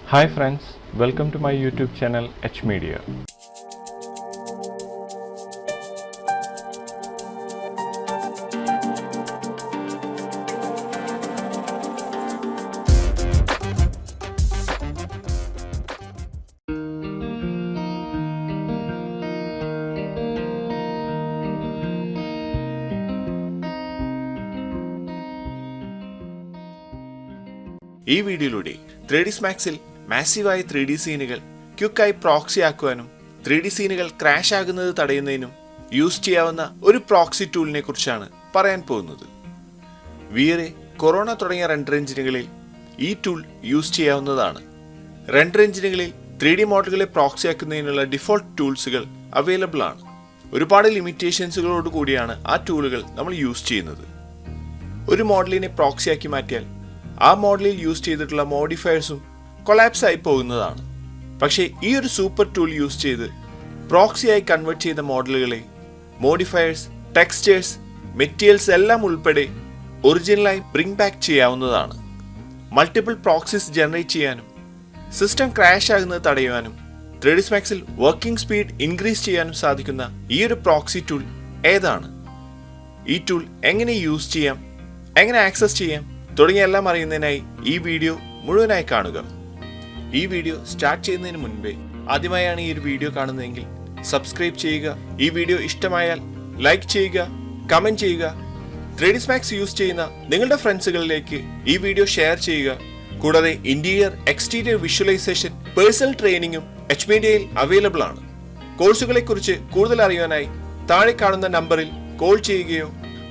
Hi friends, welcome to my YouTube channel H Media. ഈ വീഡിയോയിലൂടെ 3ds Maxൽ മാസീവായ 3D സീനുകൾ ക്വിക്കായി proxy ആക്കുവാനും 3D സീനുകൾ crash ആകുന്നത് തടയുന്നതിനും യൂസ് ചെയ്യാവുന്ന ഒരു പ്രോക്സി ടൂളിനെ കുറിച്ചാണ് പറയാൻ പോകുന്നത്. വിയറെ കൊറോണ തുടങ്ങിയ റെൻഡർ എഞ്ചിനുകളിൽ ഈ ടൂൾ യൂസ് ചെയ്യാവുന്നതാണ്. റെൻഡർ എഞ്ചിനുകളിൽ 3D മോഡലുകളെ പ്രോക്സി ആക്കുന്നതിനുള്ള ഡിഫോൾട്ട് ടൂൾസുകൾ അവൈലബിൾ ആണ്. ഒരുപാട് ലിമിറ്റേഷൻസുകളോട് കൂടിയാണ് ആ ടൂളുകൾ നമ്മൾ യൂസ് ചെയ്യുന്നത്. ഒരു മോഡലിനെ പ്രോക്സി ആക്കി മാറ്റിയാൽ ആ മോഡലിൽ യൂസ് ചെയ്തിട്ടുള്ള മോഡിഫയേഴ്സും കൊളാപ്സ് ആയി പോകുന്നതാണ്. പക്ഷേ ഈ ഒരു സൂപ്പർ ടൂൾ യൂസ് ചെയ്ത് പ്രോക്സിയായി കൺവേർട്ട് ചെയ്ത മോഡലുകളെ മോഡിഫയേഴ്സ്, ടെക്സ്റ്റേഴ്സ്, മെറ്റീരിയൽസ് എല്ലാം ഉൾപ്പെടെ ഒറിജിനലായി ബ്രിങ് ബാക്ക് ചെയ്യാവുന്നതാണ്. മൾട്ടിപ്പിൾ പ്രോക്സീസ് ജനറേറ്റ് ചെയ്യാനും സിസ്റ്റം ക്രാഷ് ആകുന്നത് തടയുവാനും 3ds Maxൽ വർക്കിംഗ് സ്പീഡ് ഇൻക്രീസ് ചെയ്യാനും സാധിക്കുന്ന ഈ ഒരു പ്രോക്സി ടൂൾ ഏതാണ്? ഈ ടൂൾ എങ്ങനെ യൂസ് ചെയ്യാം, എങ്ങനെ ആക്സസ് ചെയ്യാം തുടങ്ങിയ എല്ലാം അറിയുന്നതിനായി ഈ വീഡിയോ മുഴുവനായി കാണുക. ഈ വീഡിയോ സ്റ്റാർട്ട് ചെയ്യുന്നതിന് മുൻപേ ആദ്യമായാണ് ഈ ഒരു വീഡിയോ കാണുന്നതെങ്കിൽ സബ്സ്ക്രൈബ് ചെയ്യുക. ഈ വീഡിയോ ഇഷ്ടമായാൽ ലൈക്ക് ചെയ്യുക, കമന്റ് ചെയ്യുക. 3ds Max യൂസ് ചെയ്യുന്ന നിങ്ങളുടെ ഫ്രണ്ട്സുകളിലേക്ക് ഈ വീഡിയോ ഷെയർ ചെയ്യുക. കൂടാതെ ഇന്റീരിയർ, എക്സ്റ്റീരിയർ വിഷ്വലൈസേഷൻ, പേഴ്സണൽ ട്രെയിനിങ്ങും എച്ച് മീഡിയയിൽ അവൈലബിൾ ആണ്. കോഴ്സുകളെ കുറിച്ച് കൂടുതൽ അറിയാനായി താഴെ കാണുന്ന നമ്പറിൽ കോൾ ചെയ്യുകയോ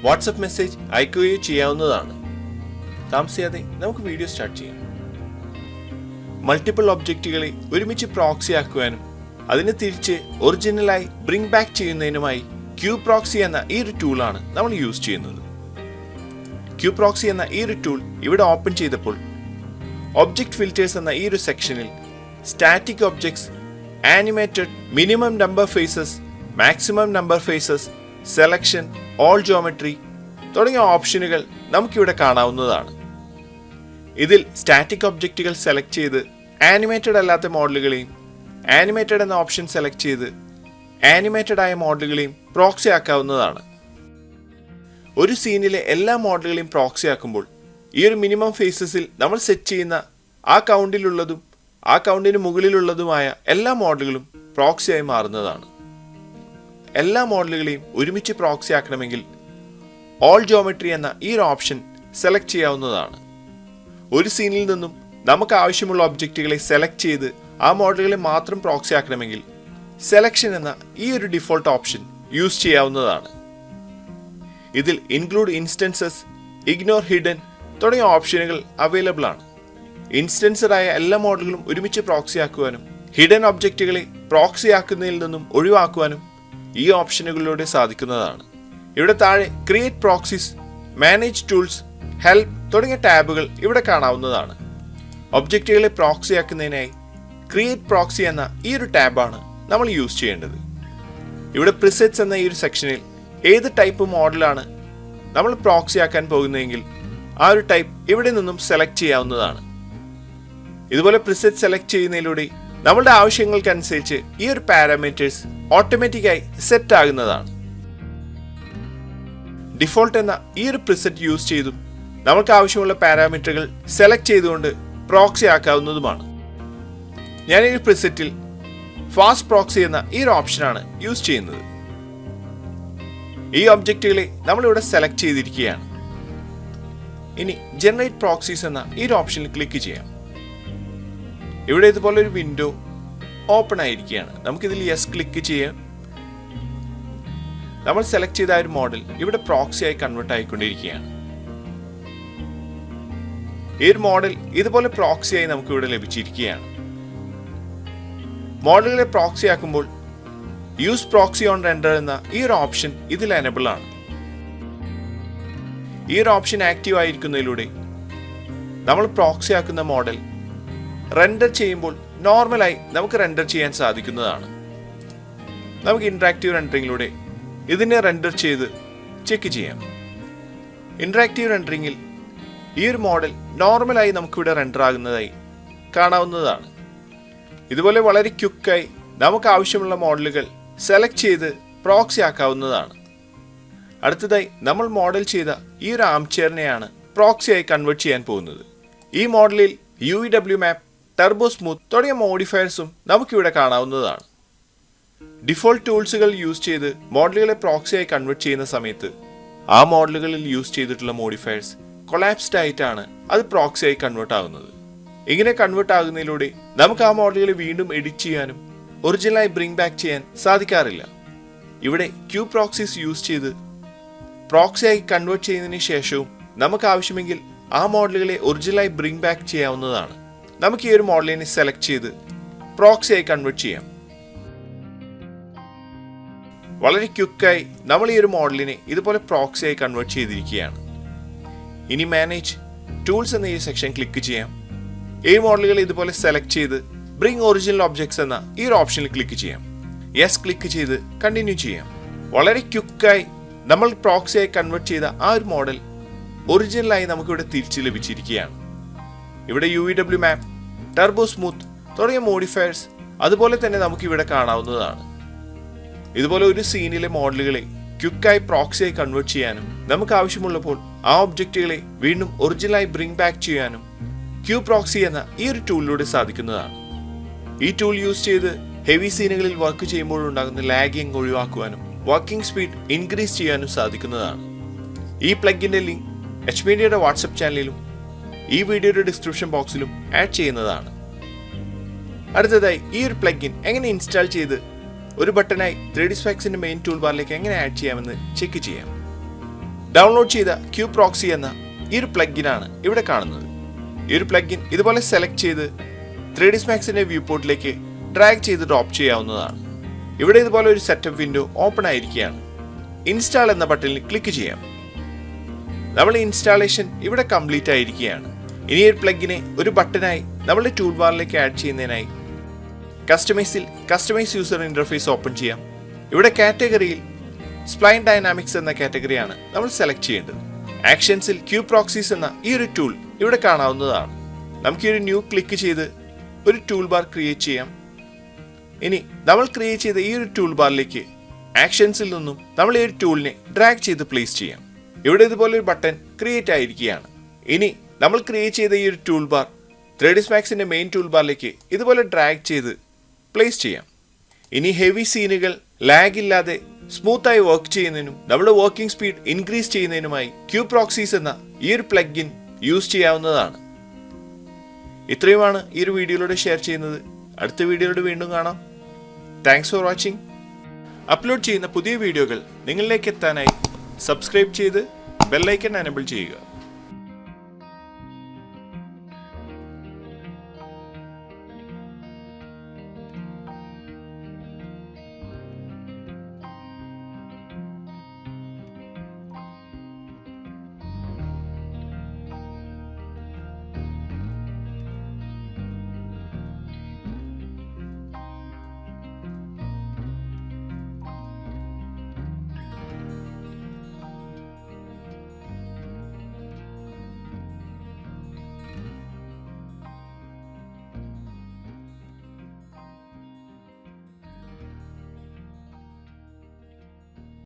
വാട്സപ്പ് മെസ്സേജ് അയക്കുകയോ ചെയ്യാവുന്നതാണ്. താമസിയാതെ നമുക്ക് വീഡിയോ സ്റ്റാർട്ട് ചെയ്യാം. മൾട്ടിപ്പിൾ ഒബ്ജക്റ്റുകളെ ഒരുമിച്ച് പ്രോക്സി ആക്കുവാനും അതിനെ തിരിച്ച് ഒറിജിനലായി ബ്രിങ് ബാക്ക് ചെയ്യുന്നതിനുമായി ക്യൂപ്രോക്സി എന്ന ഈ ഒരു ടൂളാണ് നമ്മൾ യൂസ് ചെയ്യുന്നത്. ക്യൂപ്രോക്സി എന്ന ഈ ഒരു ടൂൾ ഇവിടെ ഓപ്പൺ ചെയ്തപ്പോൾ ഒബ്ജക്റ്റ് ഫിൽറ്റേഴ്സ് എന്ന ഈ ഒരു സെക്ഷനിൽ static objects, animated, minimum number faces, maximum number faces, selection, all geometry തുടങ്ങിയ ഓപ്ഷനുകൾ നമുക്കിവിടെ കാണാവുന്നതാണ്. ഇതിൽ സ്റ്റാറ്റിക് ഒബ്ജക്റ്റുകൾ സെലക്ട് ചെയ്ത് ആനിമേറ്റഡ് അല്ലാത്ത മോഡലുകളെയും ആനിമേറ്റഡ് എന്ന ഓപ്ഷൻ സെലക്ട് ചെയ്ത് ആനിമേറ്റഡ് ആയ മോഡലുകളെയും പ്രോക്സി ആക്കാവുന്നതാണ്. ഒരു സീനിലെ എല്ലാ മോഡലുകളെയും പ്രോക്സി ആക്കുമ്പോൾ ഈ ഒരു മിനിമം ഫേസസിൽ നമ്മൾ സെറ്റ് ചെയ്യുന്ന ആ കൗണ്ടിലുള്ളതും ആ കൗണ്ടിന് മുകളിലുള്ളതുമായ എല്ലാ മോഡലുകളും പ്രോക്സിയായി മാറുന്നതാണ്. എല്ലാ മോഡലുകളെയും ഒരുമിച്ച് പ്രോക്സി ആക്കണമെങ്കിൽ ഓൾ ജോമെട്രി എന്ന ഈ ഒരു ഓപ്ഷൻ സെലക്ട് ചെയ്യാവുന്നതാണ്. ഒരു സീനിൽ നിന്നും നമുക്ക് ആവശ്യമുള്ള ഒബ്ജക്റ്റുകളെ സെലക്ട് ചെയ്ത് ആ മോഡലുകളെ മാത്രം പ്രോക്സി ആക്കണമെങ്കിൽ സെലക്ഷൻ എന്ന ഈ ഒരു ഡിഫോൾട്ട് ഓപ്ഷൻ യൂസ് ചെയ്യാവുന്നതാണ്. ഇതിൽ ഇൻക്ലൂഡ് ഇൻസ്റ്റൻസസ്, ഇഗ്നോർ ഹിഡൻ തുടങ്ങിയ ഓപ്ഷനുകൾ അവൈലബിൾ ആണ്. ഇൻസ്റ്റൻസഡ് ആയ എല്ലാ മോഡലുകളും ഒരുമിച്ച് പ്രോക്സി ആക്കുവാനും ഹിഡൻ ഒബ്ജക്റ്റുകളെ പ്രോക്സി ആക്കുന്നതിൽ നിന്നും ഒഴിവാക്കുവാനും ഈ ഓപ്ഷനുകളിലൂടെ സാധിക്കുന്നതാണ്. ഇവിടെ താഴെ create proxies, manage tools, help തുടങ്ങിയ ടാബുകൾ ഇവിടെ കാണാവുന്നതാണ്. ഒബ്ജക്റ്റുകളെ പ്രോക്സി ആക്കുന്നതിനായി ക്രിയേറ്റ് പ്രോക്സി എന്ന ഈ ഒരു ടാബാണ് നമ്മൾ യൂസ് ചെയ്യേണ്ടത്. ഇവിടെ പ്രിസെറ്റ്സ് എന്ന ഈ ഒരു സെക്ഷനിൽ ഏത് ടൈപ്പ് മോഡലാണ് നമ്മൾ പ്രോക്സി ആക്കാൻ പോകുന്നതെങ്കിൽ ആ ഒരു ടൈപ്പ് ഇവിടെ നിന്നും സെലക്ട് ചെയ്യാവുന്നതാണ്. ഇതുപോലെ പ്രിസെറ്റ് സെലക്ട് ചെയ്യുന്നതിലൂടെ നമ്മളുടെ ആവശ്യങ്ങൾക്കനുസരിച്ച് ഈ ഒരു പാരാമീറ്റേഴ്സ് ഓട്ടോമാറ്റിക്കായി സെറ്റ് ആകുന്നതാണ്. ഡിഫോൾട്ട് എന്ന ഈ ഒരു പ്രിസെറ്റ് യൂസ് ചെയ്തും നമുക്ക് ആവശ്യമുള്ള പാരാമീറ്ററുകൾ സെലക്ട് ചെയ്തുകൊണ്ട് പ്രോക്സി ആക്കാവുന്നതുമാണ്. ഞാൻ ഈ പ്രിസെറ്റിൽ ഫാസ്റ്റ് പ്രോക്സി എന്ന ഈ ഒരു ഓപ്ഷനാണ് യൂസ് ചെയ്യുന്നത്. ഈ ഒബ്ജക്റ്റുകളെ നമ്മളിവിടെ സെലക്ട് ചെയ്തിരിക്കുകയാണ്. ഇനി ജനറേറ്റ് പ്രോക്സീസ് എന്ന ഈ ഒരു ഓപ്ഷനിൽ ക്ലിക്ക് ചെയ്യാം. ഇവിടെ ഇതുപോലെ ഒരു വിൻഡോ ഓപ്പൺ ആയിരിക്കുകയാണ്. നമുക്കിതിൽ യെസ് ക്ലിക്ക് ചെയ്യാം. നമ്മൾ സെലക്ട് ചെയ്ത ഒരു മോഡൽ ഇവിടെ പ്രോക്സിയായി കൺവേർട്ട് ആയിക്കൊണ്ടിരിക്കുകയാണ്. ഈ ഒരു മോഡൽ ഇതുപോലെ പ്രോക്സിയായി നമുക്ക് ഇവിടെ ലഭിച്ചിരിക്കുകയാണ്. മോഡലുകളെ പ്രോക്സി ആക്കുമ്പോൾ യൂസ് പ്രോക്സി ഓൺ റെൻഡർ എന്ന ഈ ഒരു ഓപ്ഷൻ ഇതിൽ എനേബിൾ ആണ്. ഈ ഒരു ഓപ്ഷൻ ആക്റ്റീവ് ആയിരിക്കുന്നതിലൂടെ നമ്മൾ പ്രോക്സി ആക്കുന്ന മോഡൽ റെൻഡർ ചെയ്യുമ്പോൾ നോർമലായി നമുക്ക് റെൻഡർ ചെയ്യാൻ സാധിക്കുന്നതാണ്. നമുക്ക് ഇന്ററാക്റ്റീവ് റെൻഡറിങ്ങിലൂടെ ഇതിനെ റെൻഡർ ചെയ്ത് ചെക്ക് ചെയ്യാം. ഇന്ററാക്റ്റീവ് റെൻഡറിങ്ങിൽ ഈ ഒരു മോഡൽ നോർമലായി നമുക്കിവിടെ റെൻഡർ ആകുന്നതായി കാണാവുന്നതാണ്. ഇതുപോലെ വളരെ ക്വിക്കായി നമുക്ക് ആവശ്യമുള്ള മോഡലുകൾ സെലക്ട് ചെയ്ത് പ്രോക്സി ആക്കാവുന്നതാണ്. അടുത്തതായി നമ്മൾ മോഡൽ ചെയ്ത ഈ ഒരു ആം ചെയറിനെയാണ് പ്രോക്സിയായി കൺവേർട്ട് ചെയ്യാൻ പോകുന്നത്. ഈ മോഡലിൽ UVW മാപ്പ്, ടർബോ സ്മൂത്ത് തുടങ്ങിയ മോഡിഫയർസും നമുക്കിവിടെ കാണാവുന്നതാണ്. ഡിഫോൾട്ട് ടൂൾസുകൾ യൂസ് ചെയ്ത് മോഡലുകളെ പ്രോക്സിയായി കൺവേർട്ട് ചെയ്യുന്ന സമയത്ത് ആ മോഡലുകളിൽ യൂസ് ചെയ്തിട്ടുള്ള മോഡിഫയർസ് കൊളാപ്സ്ഡ് ആയിട്ടാണ് അത് പ്രോക്സിയായി കൺവേർട്ട് ആകുന്നത്. ഇങ്ങനെ കൺവേർട്ട് ആകുന്നതിലൂടെ നമുക്ക് ആ മോഡലുകളെ വീണ്ടും എഡിറ്റ് ചെയ്യാനും ഒറിജിനലായി ബ്രിങ് ബാക്ക് ചെയ്യാൻ സാധിക്കാറില്ല. ഇവിടെ ക്യൂ പ്രോക്സീസ് യൂസ് ചെയ്ത് പ്രോക്സിയായി കൺവേർട്ട് ചെയ്യുന്നതിന് ശേഷവും നമുക്ക് ആവശ്യമെങ്കിൽ ആ മോഡലുകളെ ഒറിജിനലായി ബ്രിങ് ബാക്ക് ചെയ്യാവുന്നതാണ്. നമുക്ക് ഈ ഒരു മോഡലിനെ സെലക്ട് ചെയ്ത് പ്രോക്സിയായി കൺവേർട്ട് ചെയ്യാം. വളരെ ക്വിക്കായി നമ്മൾ ഈ ഒരു മോഡലിനെ ഇതുപോലെ പ്രോക്സിയായി കൺവേർട്ട് ചെയ്തിരിക്കുകയാണ്. ഇനി മാനേജ് ടൂൾസ് എന്ന ഈ സെക്ഷൻ ക്ലിക്ക് ചെയ്യാം. ഈ മോഡലുകൾ ഇതുപോലെ സെലക്ട് ചെയ്ത് ബ്രിങ് ഒറിജിനൽ ഒബ്ജക്ട്സ് എന്ന ഈ ഒരു ഓപ്ഷനിൽ ക്ലിക്ക് ചെയ്യാം. യെസ് ക്ലിക്ക് ചെയ്ത് കണ്ടിന്യൂ ചെയ്യാം. വളരെ ക്വിക്കായി നമ്മൾ പ്രോക്സിയായി കൺവേർട്ട് ചെയ്ത ആ ഒരു മോഡൽ ഒറിജിനലായി നമുക്കിവിടെ തിരിച്ചു ലഭിച്ചിരിക്കുകയാണ്. ഇവിടെ UVW മാപ്പ്, ടർബോ സ്മൂത്ത് തുടങ്ങിയ മോഡിഫയർസ് അതുപോലെ തന്നെ നമുക്കിവിടെ കാണാവുന്നതാണ്. ഇതുപോലെ ഒരു സീനിലെ മോഡലുകളെ ക്വിക്കായി പ്രോക്സിയായി കൺവേർട്ട് ചെയ്യാനും നമുക്ക് ആവശ്യമുള്ളപ്പോൾ ആ ഒബ്ജക്റ്റുകളെ വീണ്ടും ഒറിജിനലായി ബ്രിങ് ബാക്ക് ചെയ്യാനും ക്യൂ പ്രോക്സി എന്ന ഈ ഒരു ടൂളിലൂടെ സാധിക്കുന്നതാണ്. ഈ ടൂൾ യൂസ് ചെയ്ത് ഹെവി സീനുകളിൽ വർക്ക് ചെയ്യുമ്പോഴുണ്ടാകുന്ന ലാഗിങ് ഒഴിവാക്കുവാനും വർക്കിംഗ് സ്പീഡ് ഇൻക്രീസ് ചെയ്യാനും സാധിക്കുന്നതാണ്. ഈ പ്ലഗിന്റെ ലിങ്ക് HMediaയുടെ വാട്സ്ആപ്പ് ചാനലിലും ഈ വീഡിയോയുടെ ഡിസ്ക്രിപ്ഷൻ ബോക്സിലും ആഡ് ചെയ്യുന്നതാണ്. അടുത്തതായി ഈ ഒരു പ്ലഗിൻ എങ്ങനെ ഇൻസ്റ്റാൾ ചെയ്ത് ഒരു ബട്ടനായി 3D Specsന്റെ മെയിൻ ടൂൾ ബാറിലേക്ക് എങ്ങനെ ആഡ് ചെയ്യാമെന്ന് ചെക്ക് ചെയ്യാം. ഡൗൺലോഡ് ചെയ്ത ക്യൂ പ്രോക്സി എന്ന ഈ ഒരു പ്ലഗിനാണ് ഇവിടെ കാണുന്നത്. ഈ ഒരു പ്ലഗിൻ ഇതുപോലെ സെലക്ട് ചെയ്ത് 3D Specsന്റെ വ്യൂ പോർട്ടിലേക്ക് ഡ്രാഗ് ചെയ്ത് ഡ്രോപ്പ് ചെയ്യാവുന്നതാണ്. ഇവിടെ ഇതുപോലെ ഒരു സെറ്റപ്പ് വിൻഡോ ഓപ്പൺ ആയിരിക്കുകയാണ്. ഇൻസ്റ്റാൾ എന്ന ബട്ടണിൽ ക്ലിക്ക് ചെയ്യാം. നമ്മൾ ഇൻസ്റ്റാളേഷൻ ഇവിടെ കംപ്ലീറ്റ് ആയിരിക്കുകയാണ്. ഇനി ഈ പ്ലഗിനെ ഒരു ബട്ടനായി നമ്മളുടെ ടൂൾ ബാറിലേക്ക് ആഡ് ചെയ്യുന്നതിനായി കസ്റ്റമൈസ് യൂസർ ഇന്റർഫേസ് ഓപ്പൺ ചെയ്യാം. ഇവിടെ കാറ്റഗറിയിൽ സ്പ്ലൈൻ ഡൈനാമിക്സ് എന്ന കാറ്റഗറിയാണ് നമ്മൾ സെലക്ട് ചെയ്യേണ്ടത്. ആക്ഷൻസിൽ ക്യൂ പ്രോക്സീസ് എന്ന ഈ ഒരു ടൂൾ ഇവിടെ കാണാവുന്നതാണ്. നമുക്ക് ഈ ഒരു ന്യൂ ക്ലിക്ക് ചെയ്ത് ഒരു ടൂൾ ബാർ ക്രിയേറ്റ് ചെയ്യാം. ഇനി നമ്മൾ ക്രിയേറ്റ് ചെയ്ത ഈ ഒരു ടൂൾ ബാറിലേക്ക് ആക്ഷൻസിൽ നിന്നും നമ്മൾ ഈ ഒരു ടൂളിനെ ഡ്രാഗ് ചെയ്ത് പ്ലേസ് ചെയ്യാം. ഇവിടെ ഇതുപോലെ ഒരു ബട്ടൺ ക്രിയേറ്റ് ആയിരിക്കുകയാണ്. ഇനി നമ്മൾ ക്രിയേറ്റ് ചെയ്ത ഈ ഒരു ടൂൾ ബാർ 3D Specsന്റെ മെയിൻ ടൂൾ ബാറിലേക്ക് ഇതുപോലെ ഡ്രാഗ് ചെയ്ത് പ്ലേസ് ചെയ്യാം. ഇനി ഹെവി സീനുകൾ ലാഗ് ഇല്ലാതെ സ്മൂത്തായി വർക്ക് ചെയ്യുന്നതിനും നമ്മുടെ വർക്കിംഗ് സ്പീഡ് ഇൻക്രീസ് ചെയ്യുന്നതിനുമായി ക്യൂ പ്രോക്സീസ് എന്ന ഈ ഒരു പ്ലഗിൻ യൂസ് ചെയ്യാവുന്നതാണ്. ഇത്രയുമാണ് ഈ ഒരു വീഡിയോയിലൂടെ ഷെയർ ചെയ്യുന്നത്. അടുത്ത വീഡിയോയിലൂടെ വീണ്ടും കാണാം. Thanks for watching. അപ്ലോഡ് ചെയ്യുന്ന പുതിയ വീഡിയോകൾ നിങ്ങളിലേക്ക് എത്താനായി സബ്സ്ക്രൈബ് ചെയ്ത് ബെൽ ഐക്കൺ എനേബിൾ ചെയ്യുക.